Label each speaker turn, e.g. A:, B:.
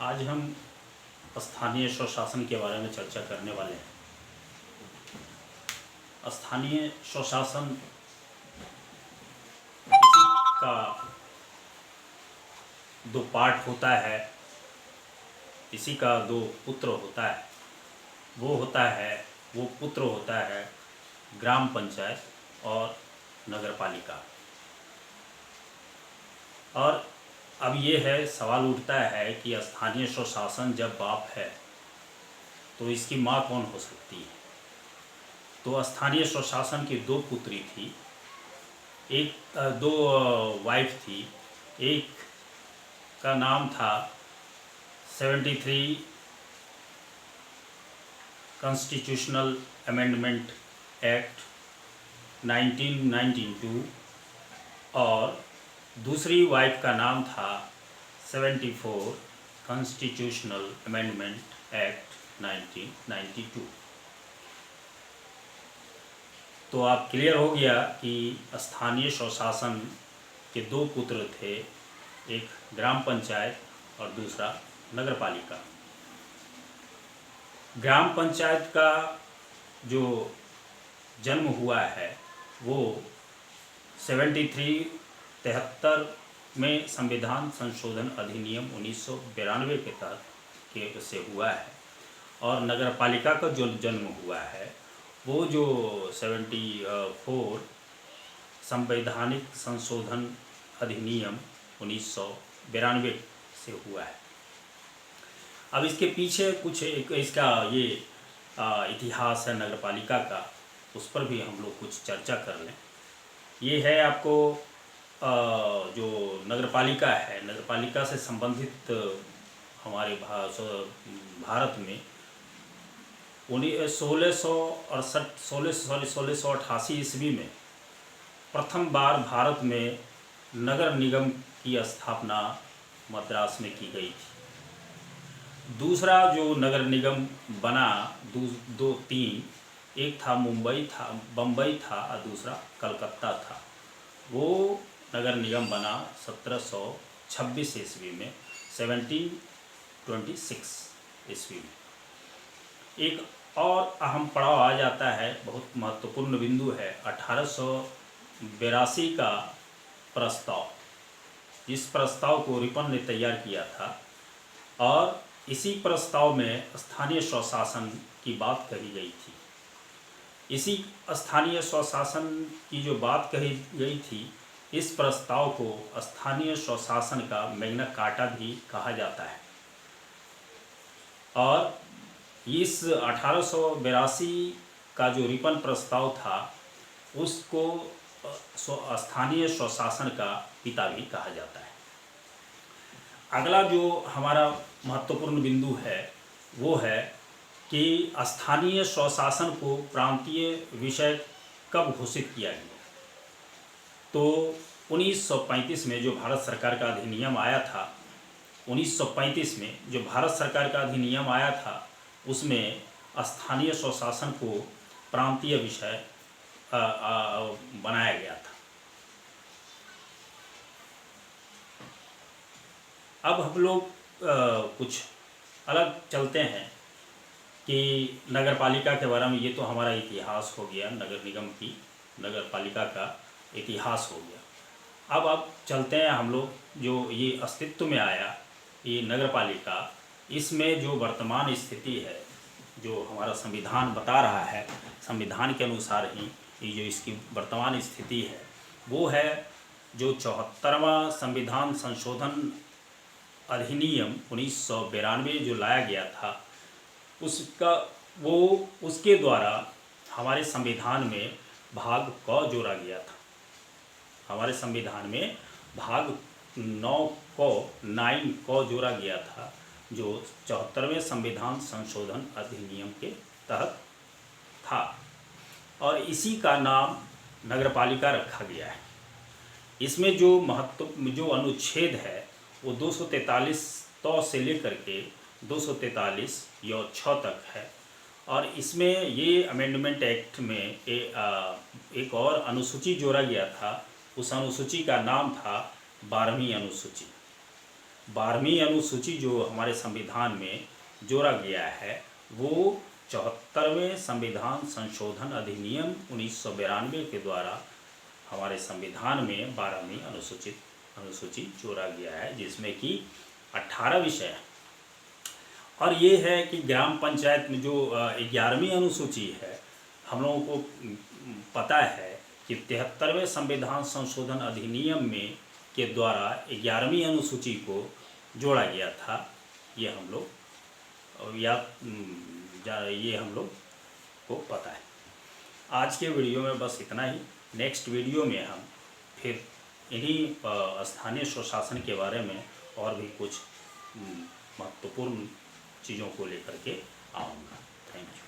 A: आज हम स्थानीय स्वशासन के बारे में चर्चा करने वाले हैं। स्थानीय स्वशासन इसी का दो पार्ट होता है, इसी का दो पुत्र होता है। वो पुत्र होता है ग्राम पंचायत और नगर पालिका। और अब ये है सवाल उठता है कि स्थानीय स्वशासन जब बाप है तो इसकी माँ कौन हो सकती है। तो स्थानीय स्वशासन की दो पुत्री थी, दो वाइफ थी। एक का नाम था 73 कॉन्स्टिट्यूशनल अमेंडमेंट एक्ट 1992 और दूसरी वाइफ का नाम था 74 कॉन्स्टिट्यूशनल अमेंडमेंट एक्ट 1992। तो आप क्लियर हो गया कि स्थानीय स्वशासन के दो पुत्र थे, एक ग्राम पंचायत और दूसरा नगर पालिका। ग्राम पंचायत का जो जन्म हुआ है वो 73 में संविधान संशोधन अधिनियम 1992 के तहत के से हुआ है। और नगर पालिका का जो जन्म हुआ है वो जो 74 संवैधानिक संशोधन अधिनियम 1992 से हुआ है। अब इसके पीछे कुछ एक इसका ये इतिहास है नगर पालिका का, उस पर भी हम लोग कुछ चर्चा कर लें। ये है आपको जो नगर पालिका है, नगर पालिका से संबंधित हमारे भारत में 1688 ईस्वी में प्रथम बार भारत में नगर निगम की स्थापना मद्रास में की गई थी। दूसरा जो नगर निगम बना तीन, एक था बम्बई था और दूसरा कलकत्ता था। वो नगर निगम बना 1726 ईस्वी में, 1726 ईस्वी में। एक और अहम पड़ाव आ जाता है, बहुत महत्वपूर्ण बिंदु है 1882 का प्रस्ताव। इस प्रस्ताव को रिपन ने तैयार किया था और इसी प्रस्ताव में स्थानीय स्वशासन की बात कही गई थी। इसी स्थानीय स्वशासन की जो बात कही गई थी, इस प्रस्ताव को स्थानीय स्वशासन का मैग्ना कार्टा भी कहा जाता है। और इस 1882 का जो रिपन प्रस्ताव था उसको स्थानीय स्वशासन का पिता भी कहा जाता है। अगला जो हमारा महत्वपूर्ण बिंदु है वो है कि स्थानीय स्वशासन को प्रांतीय विषय कब घोषित किया गया। तो 1935 में जो भारत सरकार का अधिनियम आया था, 1935 में जो भारत सरकार का अधिनियम आया था उसमें स्थानीय स्वशासन को प्रांतीय विषय बनाया गया था। अब हम लोग कुछ अलग चलते हैं कि नगर पालिका के बारे में। ये तो हमारा इतिहास हो गया, नगर निगम की नगर पालिका का इतिहास हो गया। अब चलते हैं हम लोग जो ये अस्तित्व में आया ये नगर पालिका, इसमें जो वर्तमान स्थिति है, जो हमारा संविधान बता रहा है, संविधान के अनुसार ही ये जो इसकी वर्तमान स्थिति है वो है जो 74वां संविधान संशोधन अधिनियम 1992 जो लाया गया था उसके द्वारा हमारे संविधान में भाग क जोड़ा गया था। हमारे संविधान में भाग 9 क जोड़ा गया था जो 74वें संविधान संशोधन अधिनियम के तहत था और इसी का नाम नगर पालिका रखा गया है। इसमें जो अनुच्छेद है वो 243 से लेकर के 243 या 6 तक है। और इसमें ये अमेंडमेंट एक्ट में एक और अनुसूची जोड़ा गया था। उस अनुसूची का नाम था 12वीं अनुसूची। 12वीं अनुसूची जो हमारे संविधान में जोड़ा गया है वो 74वें संविधान संशोधन अधिनियम 1992 के द्वारा हमारे संविधान में 12वीं अनुसूची जोड़ा गया है, जिसमें कि 18 विषय हैं। और ये है कि ग्राम पंचायत में जो 11वीं अनुसूची है, हम लोगों को पता है कि 73वें संविधान संशोधन अधिनियम में के द्वारा 11वीं अनुसूची को जोड़ा गया था। ये हम लोग ये हम लोग को पता है। आज के वीडियो में बस इतना ही। नेक्स्ट वीडियो में हम फिर इन्हीं स्थानीय स्वशासन के बारे में और भी कुछ महत्वपूर्ण चीज़ों को लेकर के आऊँगा। Thank you.